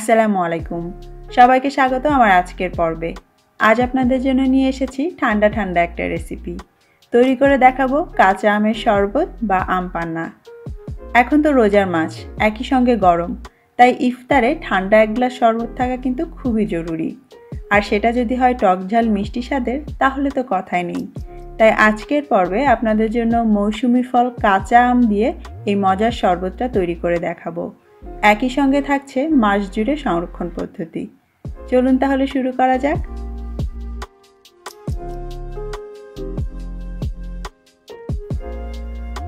আসসালামু আলাইকুম। সবাইকে স্বাগত আমার আজকের পর্বে। আজ আপনাদের জন্য নিয়ে এসেছি ঠান্ডা ঠান্ডা একটা রেসিপি। তৈরি করে দেখাবো কাঁচা আমের শরবত বা আম পান্না। এখন তো রোজার মাস, একই সঙ্গে গরম, তাই ইফতারে ঠান্ডা এক গ্লাস শরবত থাকা কিন্তু খুবই জরুরি। আর সেটা যদি হয় টক ঝাল মিষ্টি স্বাদের, তাহলে তো কথাই নেই। তাই আজকের পর্বে আপনাদের জন্য মৌসুমি ফল কাঁচা আম দিয়ে এই মজার শরবতটা তৈরি করে দেখাবো। একই সঙ্গে থাকছে মাস জুড়ে সংরক্ষণ পদ্ধতি। চলুন তাহলে শুরু করা যাক।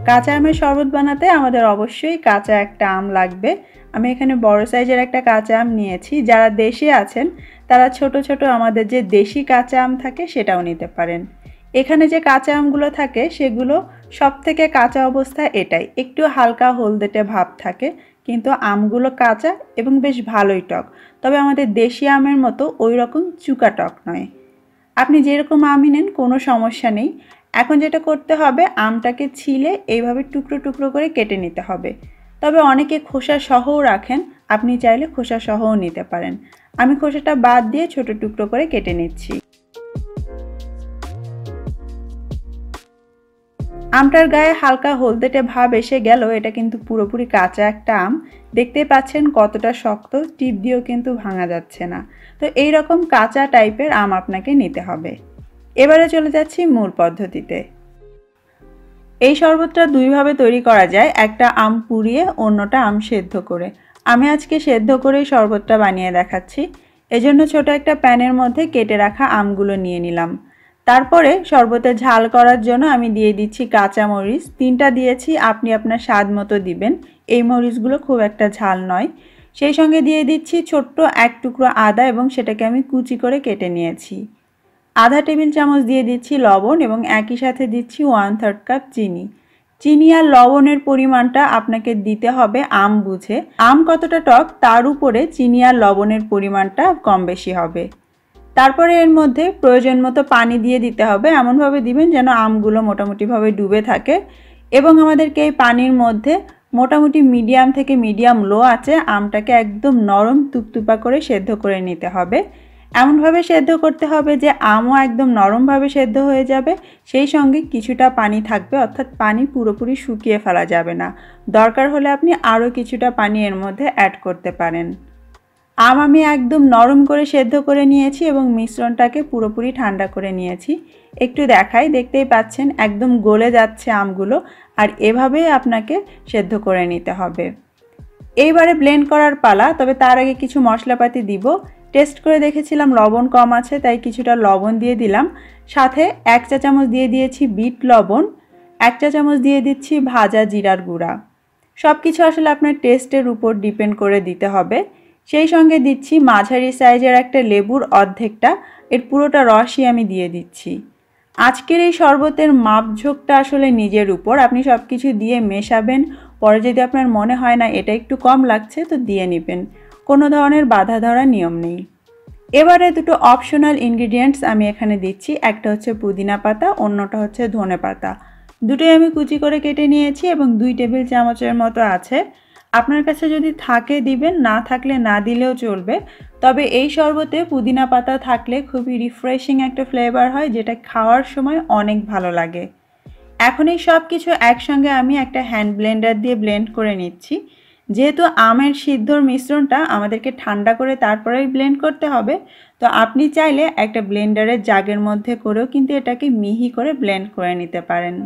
কাঁচা আমের শরবত বানাতে আমাদের অবশ্যই কাঁচা একটা আম লাগবে। আমি এখানে বড় সাইজের একটা কাঁচা আম নিয়েছি। যারা দেশে আছেন তারা ছোট ছোট আমাদের যে দেশি কাঁচা আম থাকে সেটাও নিতে পারেন। এখানে যে কাঁচা আমগুলো থাকে সেগুলো সব থেকে কাঁচা অবস্থা এটাই, একটু হালকা হলদেটে ভাব থাকে, কিন্তু আমগুলো কাঁচা এবং বেশ ভালোই টক। তবে আমাদের দেশি আমের মতো ওই রকম চুকা টক নয়। আপনি যেরকম আমই নেন কোনো সমস্যা নেই। এখন যেটা করতে হবে, আমটাকে ছিলে এইভাবে টুকরো টুকরো করে কেটে নিতে হবে। তবে অনেকে খোসা সহও রাখেন, আপনি চাইলে খোসা সহও নিতে পারেন। আমি খোসাটা বাদ দিয়ে ছোট টুকরো করে কেটে নিচ্ছি। আমটার গায়ে হালকা হলদেটে ভাব এসে গেল, এটা কিন্তু পুরোপুরি কাঁচা একটা আম। দেখতেই পাচ্ছেন কতটা শক্ত, টিপ দিয়েও কিন্তু ভাঙা যাচ্ছে না। তো এই রকম কাঁচা টাইপের আম আপনাকে নিতে হবে। এবারে চলে যাচ্ছি মূল পদ্ধতিতে। এই শরবতটা দুইভাবে তৈরি করা যায়, একটা আম পুড়িয়ে অন্যটা আম সেদ্ধ করে। আমি আজকে সেদ্ধ করেই শরবতটা বানিয়ে দেখাচ্ছি। এজন্য ছোট একটা প্যানের মধ্যে কেটে রাখা আমগুলো নিয়ে নিলাম। তারপরে শরবতে ঝাল করার জন্য আমি দিয়ে দিচ্ছি কাঁচা মরিচ। 3টা দিয়েছি, আপনি আপনার স্বাদ মতো দিবেন। এই মরিচগুলো খুব একটা ঝাল নয়। সেই সঙ্গে দিয়ে দিচ্ছি ছোট্ট এক টুকরো আদা এবং সেটাকে আমি কুচি করে কেটে নিয়েছি। আধা টেবিল চামচ দিয়ে দিচ্ছি লবণ এবং একই সাথে দিচ্ছি 1/3 কাপ চিনি। চিনি আর লবণের পরিমাণটা আপনাকে দিতে হবে আম বুঝে। আম কতটা টক তার উপরে চিনি আর লবণের পরিমাণটা কম বেশি হবে। তারপরে এর মধ্যে প্রয়োজন মতো পানি দিয়ে দিতে হবে। এমনভাবে দিবেন যেন আমগুলো মোটামুটিভাবে ডুবে থাকে এবং আমাদেরকে এই পানির মধ্যে মোটামুটি মিডিয়াম থেকে মিডিয়াম লো আঁচে আমটাকে একদম নরম তুপতুপা করে সেদ্ধ করে নিতে হবে। এমনভাবে সেদ্ধ করতে হবে যে আমও একদম নরমভাবে সেদ্ধ হয়ে যাবে, সেই সঙ্গে কিছুটা পানি থাকবে, অর্থাৎ পানি পুরোপুরি শুকিয়ে ফেলা যাবে না। দরকার হলে আপনি আরও কিছুটা পানি এর মধ্যে অ্যাড করতে পারেন। আম আমি একদম নরম করে সেদ্ধ করে নিয়েছি এবং মিশ্রণটাকে পুরোপুরি ঠান্ডা করে নিয়েছি। একটু দেখাই, দেখতেই পাচ্ছেন একদম গলে যাচ্ছে আমগুলো, আর এভাবেই আপনাকে সেদ্ধ করে নিতে হবে। এইবারে ব্লেন্ড করার পালা। তবে তার আগে কিছু মশলাপাতি দিব। টেস্ট করে দেখেছিলাম লবণ কম আছে, তাই কিছুটা লবণ দিয়ে দিলাম। সাথে 1 চা চামচ দিয়ে দিয়েছি বিট লবণ, 1 চা চামচ দিয়ে দিচ্ছি ভাজা জিরার গুঁড়া। সব কিছু আসলে আপনার টেস্টের উপর ডিপেন্ড করে দিতে হবে। সেই সঙ্গে দিচ্ছি মাঝারি সাইজের একটা লেবুর অর্ধেকটা, এর পুরোটা রসই আমি দিয়ে দিচ্ছি। আজকের এই শরবতের মাপঝোঁকটা আসলে নিজের উপর, আপনি সব কিছু দিয়ে মেশাবেন। পরে যদি আপনার মনে হয় না এটা একটু কম লাগছে তো দিয়ে নেবেন, কোনো ধরনের বাধা ধরা নিয়ম নেই। এবারে দুটো অপশনাল ইনগ্রিডিয়েন্টস আমি এখানে দিচ্ছি, একটা হচ্ছে পুদিনা পাতা, অন্যটা হচ্ছে ধনে পাতা। দুটোই আমি কুচি করে কেটে নিয়েছি এবং 2 টেবিল চামচের মতো আছে। আপনার কাছে যদি থাকে দিবেন, না থাকলে না দিলেও চলবে। তবে এই শরবতে পুদিনা পাতা থাকলে খুবই রিফ্রেশিং একটা ফ্লেভার হয়, যেটা খাওয়ার সময় অনেক ভালো লাগে। এখন এই সব কিছু একসঙ্গে আমি একটা হ্যান্ড ব্লেন্ডার দিয়ে ব্লেন্ড করে নিচ্ছি। যেহেতু আমের সিদ্ধর মিশ্রণটা আমাদেরকে ঠান্ডা করে তারপরেই ব্লেন্ড করতে হবে, তো আপনি চাইলে একটা ব্লেন্ডারের জাগের মধ্যে করেও কিন্তু এটাকে মিহি করে ব্লেন্ড করে নিতে পারেন।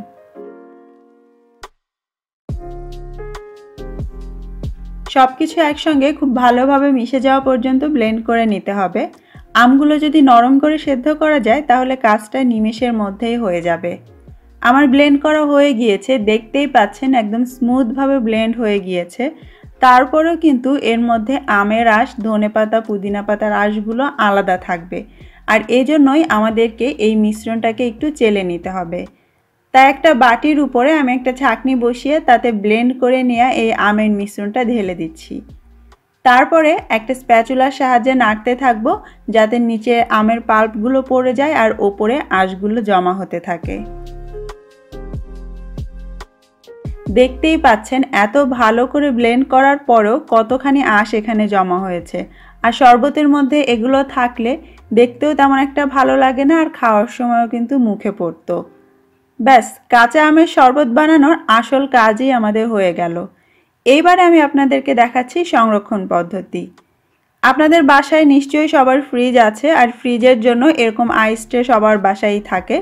সব কিছু একসঙ্গে খুব ভালোভাবে মিশে যাওয়া পর্যন্ত ব্লেন্ড করে নিতে হবে। আমগুলো যদি নরম করে সেদ্ধ করা যায় তাহলে কাজটা নিমেষের মধ্যেই হয়ে যাবে। আমার ব্লেন্ড করা হয়ে গিয়েছে, দেখতেই পাচ্ছেন একদম স্মুথভাবে ব্লেন্ড হয়ে গিয়েছে। তারপরেও কিন্তু এর মধ্যে আমের রস, ধনেপাতা, পুদিনা পাতার রসগুলো আলাদা থাকবে, আর এজন্যই আমাদেরকে এই মিশ্রণটাকে একটু চেলে নিতে হবে। তাই একটা বাটির উপরে আমি একটা ছাঁকনি বসিয়ে তাতে ব্লেন্ড করে নেওয়া এই আমের মিশ্রণটা ঢেলে দিচ্ছি। তারপরে একটা স্প্যাচুলার সাহায্যে নাড়তে থাকবো যাতে নিচে আমের পাল্পগুলো পড়ে যায় আর ওপরে আঁশগুলো জমা হতে থাকে। দেখতেই পাচ্ছেন এত ভালো করে ব্লেন্ড করার পরেও কতখানি আঁশ এখানে জমা হয়েছে। আর শরবতের মধ্যে এগুলো থাকলে দেখতেও তেমন একটা ভালো লাগে না, আর খাওয়ার সময়ও কিন্তু মুখে পড়তো। ব্যাস, কাঁচা আমের শরবত বানানোর আসল কাজই আমাদের হয়ে গেল। এইবার আমি আপনাদেরকে দেখাচ্ছি সংরক্ষণ পদ্ধতি। আপনাদের বাসায় নিশ্চয়ই সবার ফ্রিজ আছে, আর ফ্রিজের জন্য এরকম আইস ট্রে সবার বাসায় থাকে।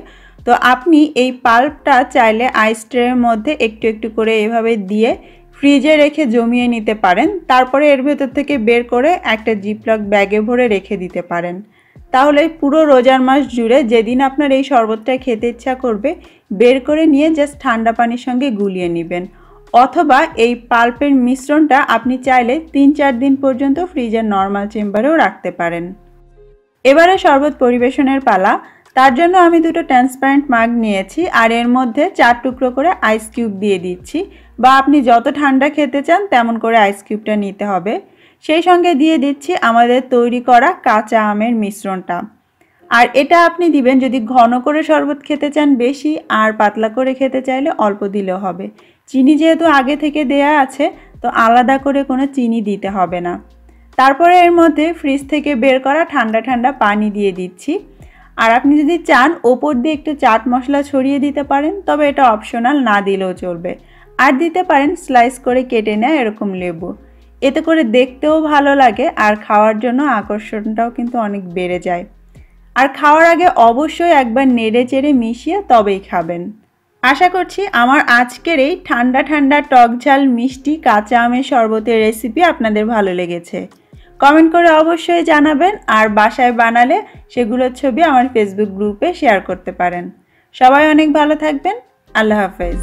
তো আপনি এই পাল্পটা চাইলে আইস ট্রের মধ্যে একটু একটু করে এভাবে দিয়ে ফ্রিজে রেখে জমিয়ে নিতে পারেন। তারপরে এর ভেতর থেকে বের করে একটা জিপলক ব্যাগে ভরে রেখে দিতে পারেন। তাহলে পুরো রোজার মাস জুড়ে যেদিন আপনার এই শরবতটা খেতে ইচ্ছা করবে, বের করে নিয়ে জাস্ট ঠান্ডা পানির সঙ্গে গুলিয়ে নেবেন। অথবা এই পাল্পের মিশ্রণটা আপনি চাইলে ৩-৪ দিন পর্যন্ত ফ্রিজের নর্মাল চেম্বারেও রাখতে পারেন। এবারে শরবত পরিবেশনের পালা। তার জন্য আমি দুটো ট্রান্সপারেন্ট মাগ নিয়েছি, আর এর মধ্যে 4 টুকরো করে আইস কিউব দিয়ে দিচ্ছি, বা আপনি যত ঠান্ডা খেতে চান তেমন করে আইস কিউবটা নিতে হবে। সেই সঙ্গে দিয়ে দিচ্ছি আমাদের তৈরি করা কাঁচা আমের মিশ্রণটা। আর এটা আপনি দিবেন যদি ঘন করে শরবত খেতে চান বেশি, আর পাতলা করে খেতে চাইলে অল্প দিলেও হবে। চিনি যেহেতু আগে থেকে দেয়া আছে, তো আলাদা করে কোনো চিনি দিতে হবে না। তারপরে এর মধ্যে ফ্রিজ থেকে বের করা ঠান্ডা ঠান্ডা পানি দিয়ে দিচ্ছি। আর আপনি যদি চান ওপর দিয়ে একটু চাট মশলা ছড়িয়ে দিতে পারেন, তবে এটা অপশনাল, না দিলেও চলবে। আর দিতে পারেন স্লাইস করে কেটে নেয় এরকম লেবু। এতে করে দেখতেও ভালো লাগে, আর খাওয়ার জন্য আকর্ষণটাও কিন্তু অনেক বেড়ে যায়। আর খাওয়ার আগে অবশ্যই একবার নেড়ে চেড়ে মিশিয়ে তবেই খাবেন। আশা করছি আমার আজকের এই ঠান্ডা ঠান্ডা টক ঝাল মিষ্টি কাঁচা আমের শরবতের রেসিপি আপনাদের ভালো লেগেছে। কমেন্ট করে অবশ্যই জানাবেন, আর বাসায় বানালে সেগুলোর ছবি আমার ফেসবুক গ্রুপে শেয়ার করতে পারেন। সবাই অনেক ভালো থাকবেন। আল্লাহ হাফেজ।